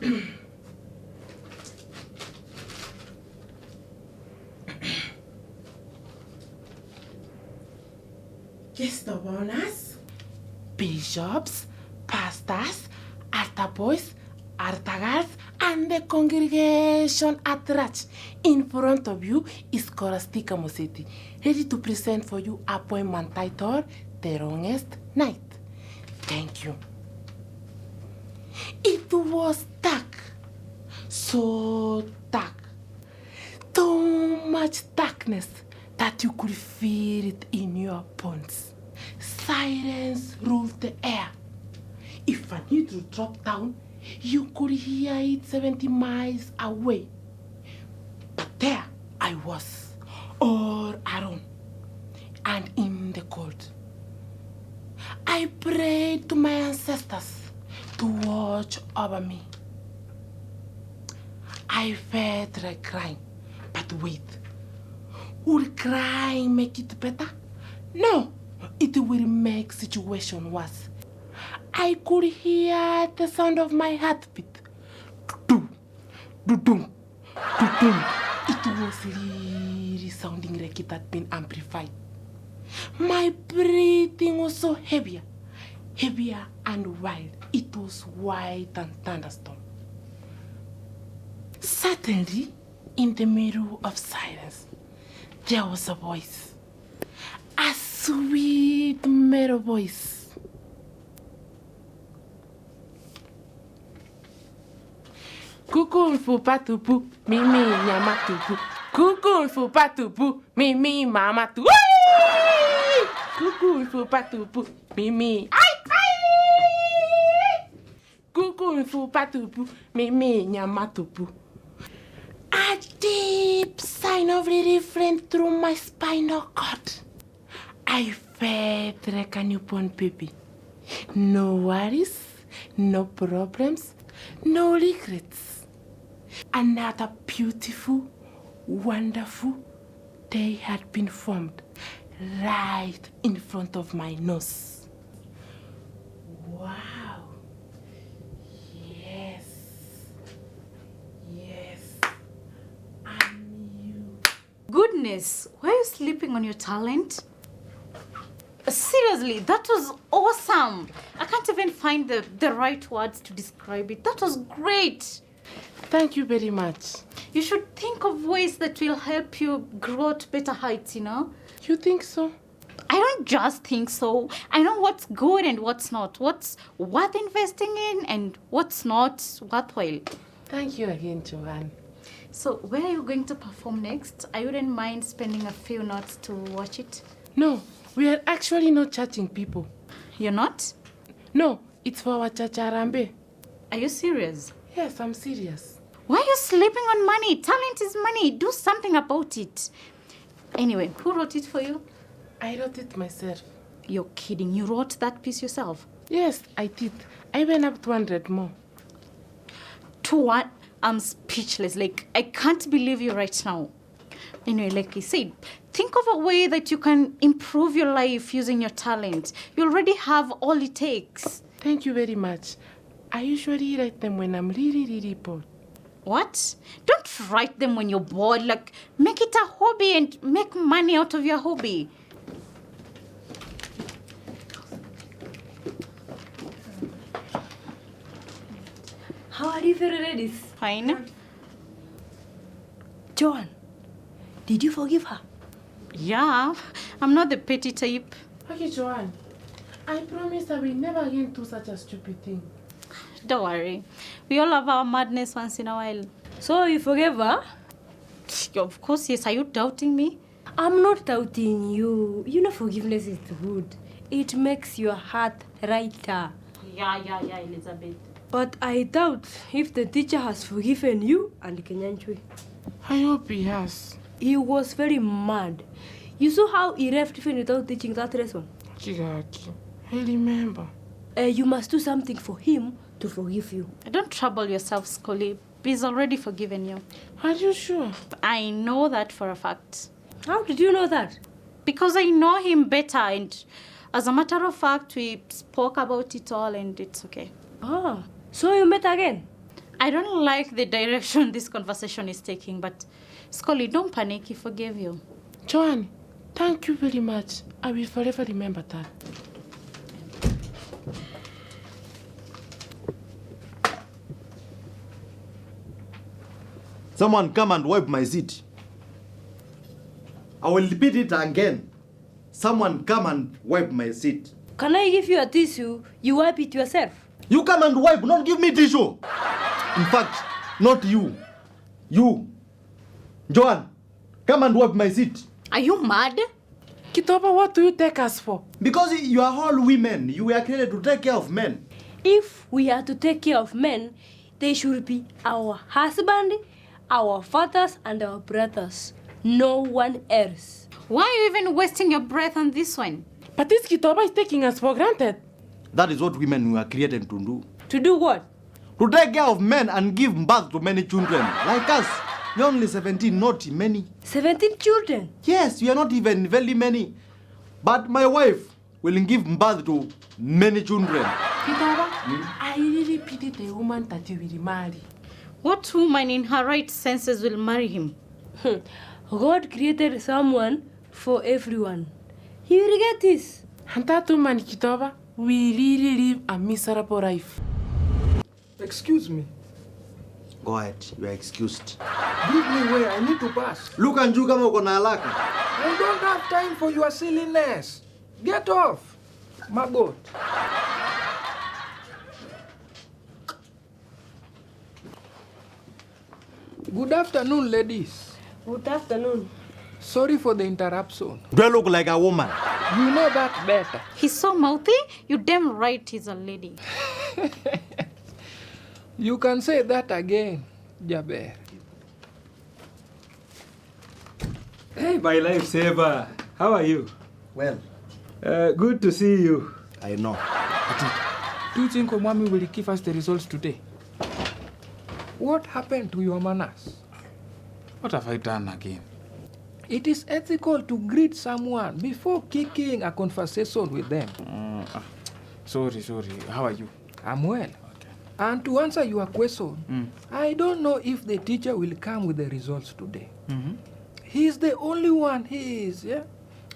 Guest of honors, bishops, pastors, altar boys, altar girls, and the congregation at large. In front of you is Scholastica Moseti, ready to present for you appointment titled The Wrongest Night. Thank you. It was dark, so dark, too much darkness that you could feel it in your bones. Silence ruled the air. If a needle dropped down, you could hear it 70 miles away. But there I was, all alone, and in the cold. I prayed to my ancestors to watch over me. I felt like crying, but wait. Would crying make it better? No, it will make situation worse. I could hear the sound of my heartbeat. Do-dum, do-dum, do-dum. It was really sounding like it had been amplified. My breathing was so heavier and wild. It was white and thunderstorm. Suddenly, in the middle of silence, there was a voice. A sweet mellow voice. Kuku mfupa tupu, mimi nyama tupu. Kuku mfupa tupu, mimi mama tupu. Kuku mfupa tupu, mimi. Kuku mfupa tupu, mimi nyama tupu. A deep sigh of relief ran through my spinal cord. I felt like a newborn baby. No worries, no problems, no regrets. Another beautiful, wonderful day had been formed right in front of my nose. Wow. Yes. I'm you. Goodness, were you sleeping on your talent? Seriously, that was awesome. I can't even find the right words to describe it. That was great. Thank you very much. You should think of ways that will help you grow to better heights, you know? You think so? I don't just think so. I know what's good and what's not. What's worth investing in and what's not worthwhile. Thank you again, Joanne. So, where are you going to perform next? I wouldn't mind spending a few nights to watch it. No, we are actually not charging people. You're not? No, it's for our chacharambe. Are you serious? Yes, I'm serious. Why are you sleeping on money? Talent is money. Do something about it. Anyway, who wrote it for you? I wrote it myself. You're kidding. You wrote that piece yourself? Yes, I did. I went up 200 more. To what? I'm speechless. Like, I can't believe you right now. Anyway, like I said, think of a way that you can improve your life using your talent. You already have all it takes. Thank you very much. I usually write them when I'm really bored. What? Don't write them when you're bored. Like, make it a hobby and make money out of your hobby. How are you feeling, ladies? Fine. Joan, did you forgive her? Yeah, I'm not the petty type. Okay, Joanne. I promise I will never again do such a stupid thing. Don't worry. We all have our madness once in a while. So you forgave her? Of course, yes. Are you doubting me? I'm not doubting you. You know forgiveness is good. It makes your heart lighter. Yeah, Elizabeth. But I doubt if the teacher has forgiven you and Kenyanchui. I hope he has. He was very mad. You saw how he left even without teaching that lesson. Kigaki, I remember. You must do something for him to forgive you. Don't trouble yourself, Scolla. He's already forgiven you. Are you sure? I know that for a fact. How did you know that? Because I know him better, and as a matter of fact, we spoke about it all and it's okay. Ah, so you met again? I don't like the direction this conversation is taking, but Scully, don't panic. He forgave you. Joanne, thank you very much. I will forever remember that. Someone come and wipe my seat. I will repeat it again. Someone come and wipe my seat. Can I give you a tissue? You wipe it yourself. You come and wipe, not give me tissue. In fact, not you. You. Joanne, come and wipe my seat. Are you mad? Kitoba, what do you take us for? Because you are all women. You were created to take care of men. If we are to take care of men, they should be our husband, our fathers, and our brothers. No one else. Why are you even wasting your breath on this one? But this Kitoba is taking us for granted. That is what women were created to do. To do what? To take care of men and give birth to many children. Like us. You're only 17, not many. 17 children? Yes, you are not even very many. But my wife will give birth to many children. Kitoba, I really pity the woman that you will marry. What woman in her right senses will marry him? God created someone for everyone. He will get this. And that woman, Kitoba, will really live a miserable life. Excuse me. Go ahead, you are excused. Give me way, I need to pass. Look and you kama uko na haraka. I don't have time for your silliness. Get off. Magot. Good afternoon, ladies. Good afternoon. Sorry for the interruption. Do I look like a woman? You know that better. He's so mouthy. You damn right he's a lady. You can say that again, Jaber. Hey, my lifesaver. How are you? Well, Good to see you. I know. Do you think Omami will give us the results today? What happened to your manners? What have I done again? It is ethical to greet someone before kicking a conversation with them. Sorry. How are you? I'm well. And to answer your question, I don't know if the teacher will come with the results today. He's the only one. He is,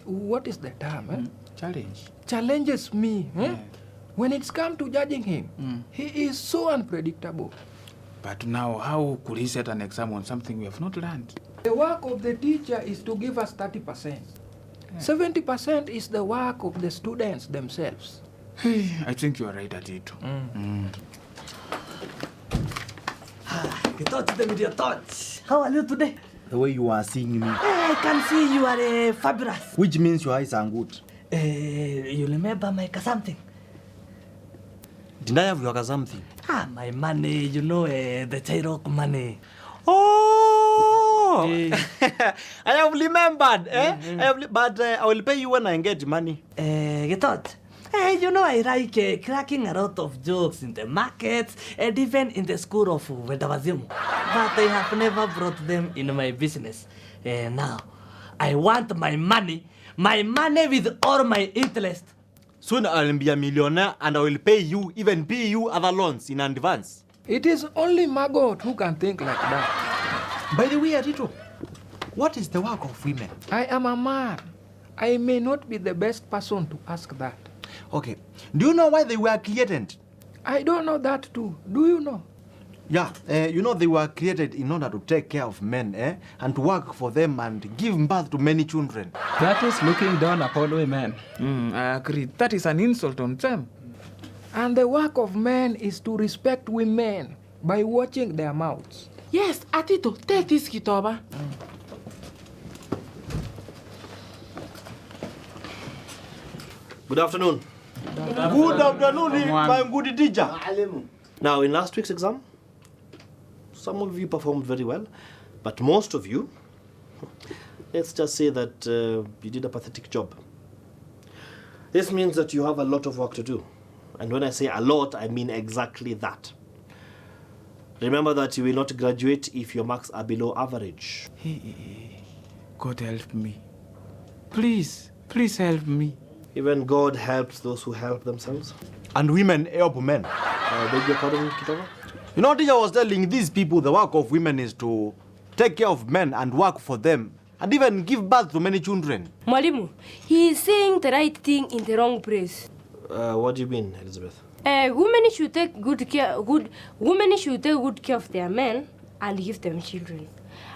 what is the term? Challenge. Challenges me. When it's come to judging him, he is so unpredictable. But now, how could he set an exam on something we have not learned? The work of the teacher is to give us 30%. 70% is the work of the students themselves. Hey, I think you are right, Adito. You touch the video touch. How are you today? The way you are seeing me. I can see you are fabulous. Which means your eyes are good. You remember my something? Did I have your something? My money, the Chairok money. Oh! I have remembered. But I will pay you when I get money. You thought? I like cracking a lot of jokes in the markets and even in the school of Vedawazimu. But I have never brought them in my business. Now, I want my money with all my interest. Soon I will be a millionaire and I will pay you, even pay you other loans in advance. It is only Margot who can think like that. By the way, Adito, what is the work of women? I am a man. I may not be the best person to ask that. Okay. Do you know why they were created? I don't know that too. Do you know? Yeah, they were created in order to take care of men, and to work for them and give birth to many children. That is looking down upon women. I agree. That is an insult on them. And the work of men is to respect women by watching their mouths. Yes, Atito, take this Kitoba. Good afternoon. Good afternoon, my good teacher. Now, in last week's exam, some of you performed very well, but most of you, let's just say that you did a pathetic job. This means that you have a lot of work to do. And when I say a lot, I mean exactly that. Remember that you will not graduate if your marks are below average. God help me. Please help me. Even God helps those who help themselves. And women help men. Beg your pardon, Kitova? You know, teacher was telling these people the work of women is to take care of men and work for them and even give birth to many children. Mwalimu, he is saying the right thing in the wrong place. What do you mean, Elizabeth? Women should take good care of their men and give them children.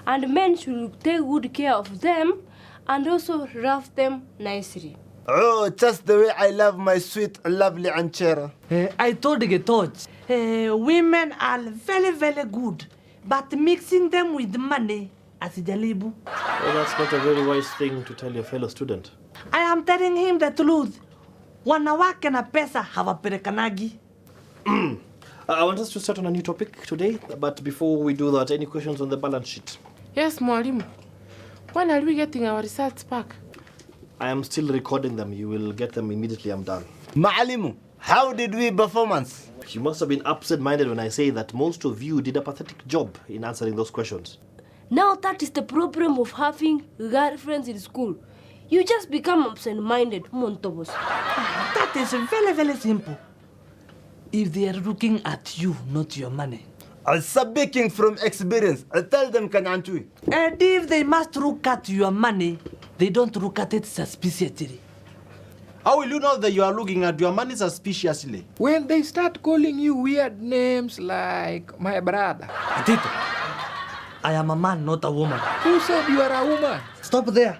And men should take good care of them and also love them nicely. Oh, just the way I love my sweet, lovely Anchera. I told you, women are very, very good, but mixing them with money, as jalibu. Well, that's not a very wise thing to tell your fellow student. I am telling him the truth. Wanawake na pesa hawaperekanagi. I want us to start on a new topic today, but before we do that, any questions on the balance sheet? Yes, Mwalimu. When are we getting our results back? I am still recording them. You will get them immediately I'm done. Maalimu, how did we performance? You must have been absent-minded when I say that most of you did a pathetic job in answering those questions. Now that is the problem of having girlfriends in school. You just become absent-minded, Montobos. That is very, very simple. If they are looking at you, not your money. I'm speaking from experience. I tell them Kanyanchui. And if they must look at your money, they don't look at it suspiciously. How will you know that you are looking at your money suspiciously? When they start calling you weird names like my brother. Tito, I am a man, not a woman. Who said you are a woman? Stop there.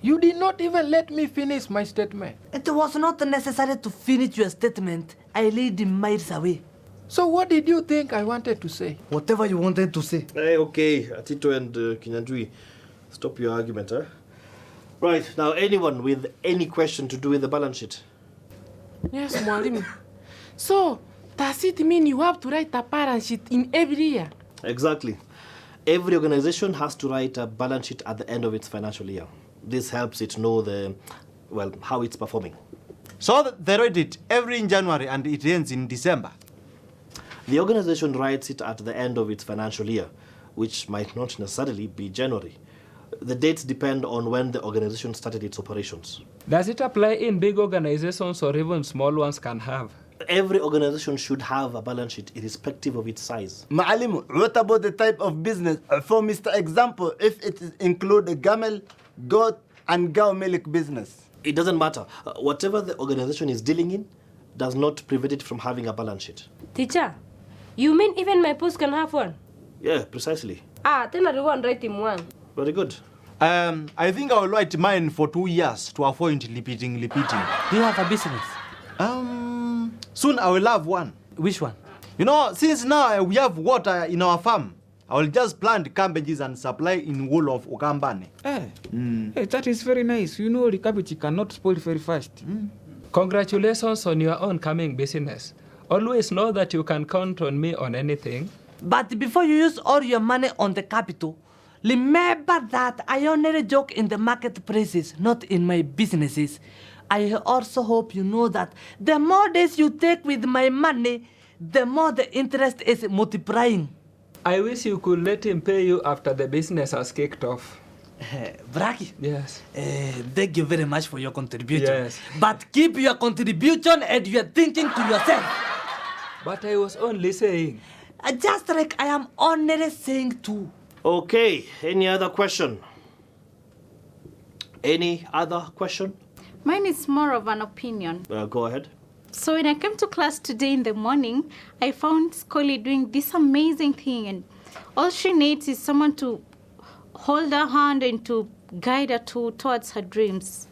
You did not even let me finish my statement. It was not necessary to finish your statement. I laid miles away. So what did you think I wanted to say? Whatever you wanted to say. Hey, okay, Atito and Kinyanjui, stop your argument, huh? Right, now anyone with any question to do with the balance sheet? Yes, Mwalimu. So, does it mean you have to write a balance sheet in every year? Exactly. Every organization has to write a balance sheet at the end of its financial year. This helps it know how it's performing. So they write it every in January and it ends in December. The organization writes it at the end of its financial year, which might not necessarily be January. The dates depend on when the organization started its operations. Does it apply in big organizations or even small ones can have? Every organization should have a balance sheet irrespective of its size. Maalimu, what about the type of business? For Mr. Example, if it include a camel, goat, and cow milk business. It doesn't matter. Whatever the organization is dealing in does not prevent it from having a balance sheet. Teacher, you mean even my post can have one? Yeah, precisely. Then I don't want to write him one. Very good. I think I will write mine for 2 years to avoid repeating. Do you have a business? Soon I will have one. Which one? You know, since now we have water in our farm, I will just plant cabbages and supply in whole of Okambane. Hey, that is very nice. You know, the cabbage cannot spoil very fast. Congratulations on your oncoming business. Always know that you can count on me on anything. But before you use all your money on the capital, remember that I only joke in the marketplaces, not in my businesses. I also hope you know that the more days you take with my money, the more the interest is multiplying. I wish you could let him pay you after the business has kicked off. Braki. Yes. Thank you very much for your contribution. Yes. But keep your contribution and your thinking to yourself. But I was only saying. Just like I am only saying too. Okay, any other question? Any other question? Mine is more of an opinion. Go ahead. So when I came to class today in the morning, I found Scolla doing this amazing thing, and all she needs is someone to hold her hand and to guide her towards her dreams.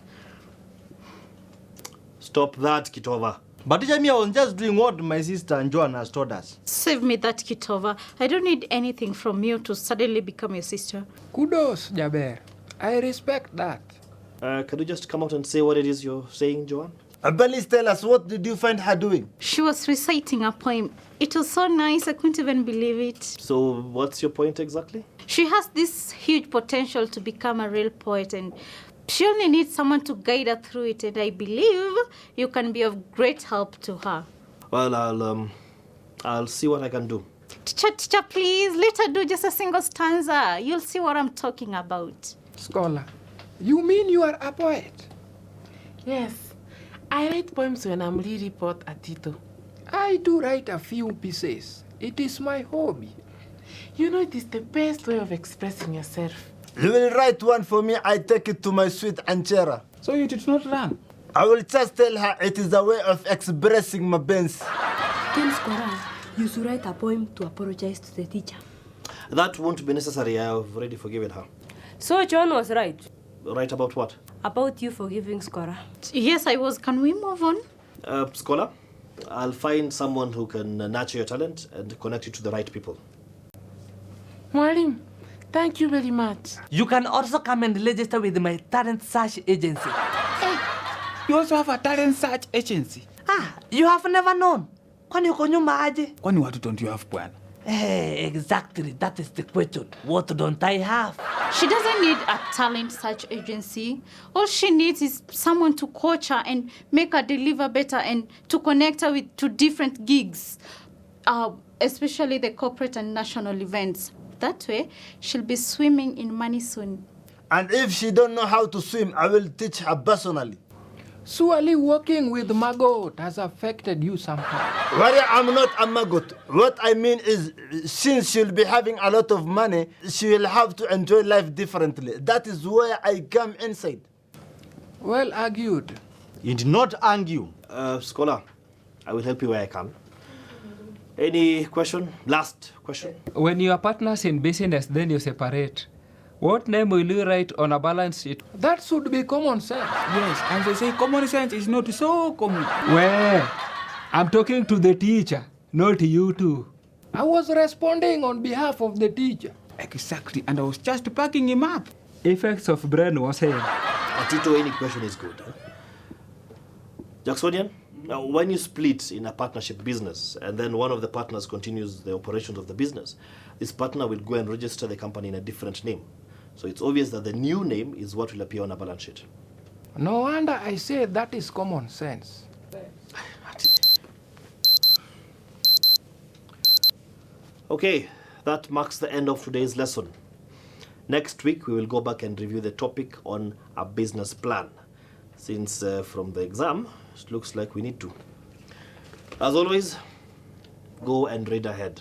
Stop that, Kitova. But teacher, me, I was just doing what my sister and Joan has told us. Save me that, Kitova. I don't need anything from you to suddenly become your sister. Kudos, Jaber. I respect that. Can you just come out and say what it is you're saying, Joan? Please tell us, what did you find her doing? She was reciting a poem. It was so nice, I couldn't even believe it. So what's your point exactly? She has this huge potential to become a real poet, and she only needs someone to guide her through it, and I believe you can be of great help to her. Well, I'll see what I can do. Teacher, please, let her do just a single stanza. You'll see what I'm talking about. Scolla, you mean you are a poet? Yes. I write poems when I'm really bored at Tito. I do write a few pieces It is my hobby. You know, it is the best way of expressing yourself. You will write one for me, I take it to my sweet Anchera. So you did not run? I will just tell her it is a way of expressing my pains. Then, Scolla, you should write a poem to apologize to the teacher. That won't be necessary. I have already forgiven her. So John was right. Right about what? About you forgiving Scolla. Yes, I was. Can we move on? Scolla, I'll find someone who can nurture your talent and connect you to the right people. Mwalim, thank you very much. You can also come and register with my talent search agency. You also have a talent search agency. You have never known. Kwani uko nyuma aje? Kwani what don't you have, bwana? Exactly. That is the question. What don't I have? She doesn't need a talent search agency. All she needs is someone to coach her and make her deliver better and to connect her to different gigs, especially the corporate and national events. That way, she'll be swimming in money soon. And if she don't know how to swim, I will teach her personally. Surely working with maggot has affected you somehow. Why I'm not a maggot. What I mean is, since she'll be having a lot of money, she will have to enjoy life differently. That is where I come inside. Well argued. You did not argue. Scolla, I will help you where I can. Any question? Last question? When you are partners in business, then you separate. What name will you write on a balance sheet? That should be common sense. Yes, and they say common sense is not so common. Well, I'm talking to the teacher, not you two. I was responding on behalf of the teacher. Exactly, and I was just backing him up. Effects of brainwash here. Tito, any question is good. Jacksonian, now when you split in a partnership business and then one of the partners continues the operations of the business, this partner will go and register the company in a different name. So it's obvious that the new name is what will appear on a balance sheet. No wonder I say that is common sense. Okay, that marks the end of today's lesson. Next week, we will go back and review the topic on a business plan, since from the exam, it looks like we need to. As always, go and read ahead.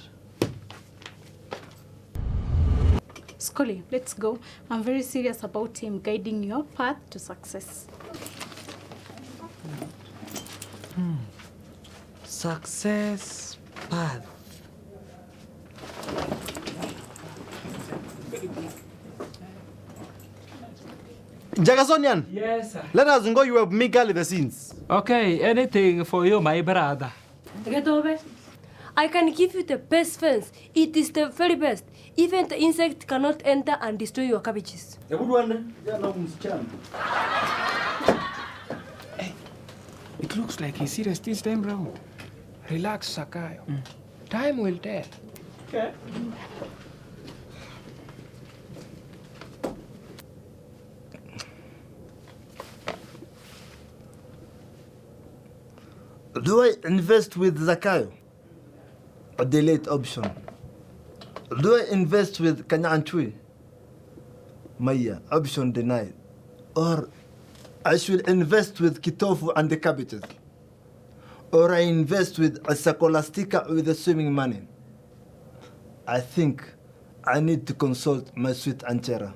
Scolla, let's go. I'm very serious about him guiding your path to success. Success path. Jagasonian, Yes, sir. let us go. You have me girl the scenes. Okay, anything for you, my brother. Get over. I can give you the best fence. It is the very best. Even the insect cannot enter and destroy your cabbages. A good one. Hey, it looks like he's serious this time round. Relax, Sakayo. Time will tell. Okay. Do I invest with Zakayo? A delayed option. Do I invest with Kanyanchui? Maya, option denied. Or I should invest with Kitofu and the cabbages. Or I invest with a Sakolastika with the swimming money. I think I need to consult my sweet Anchera.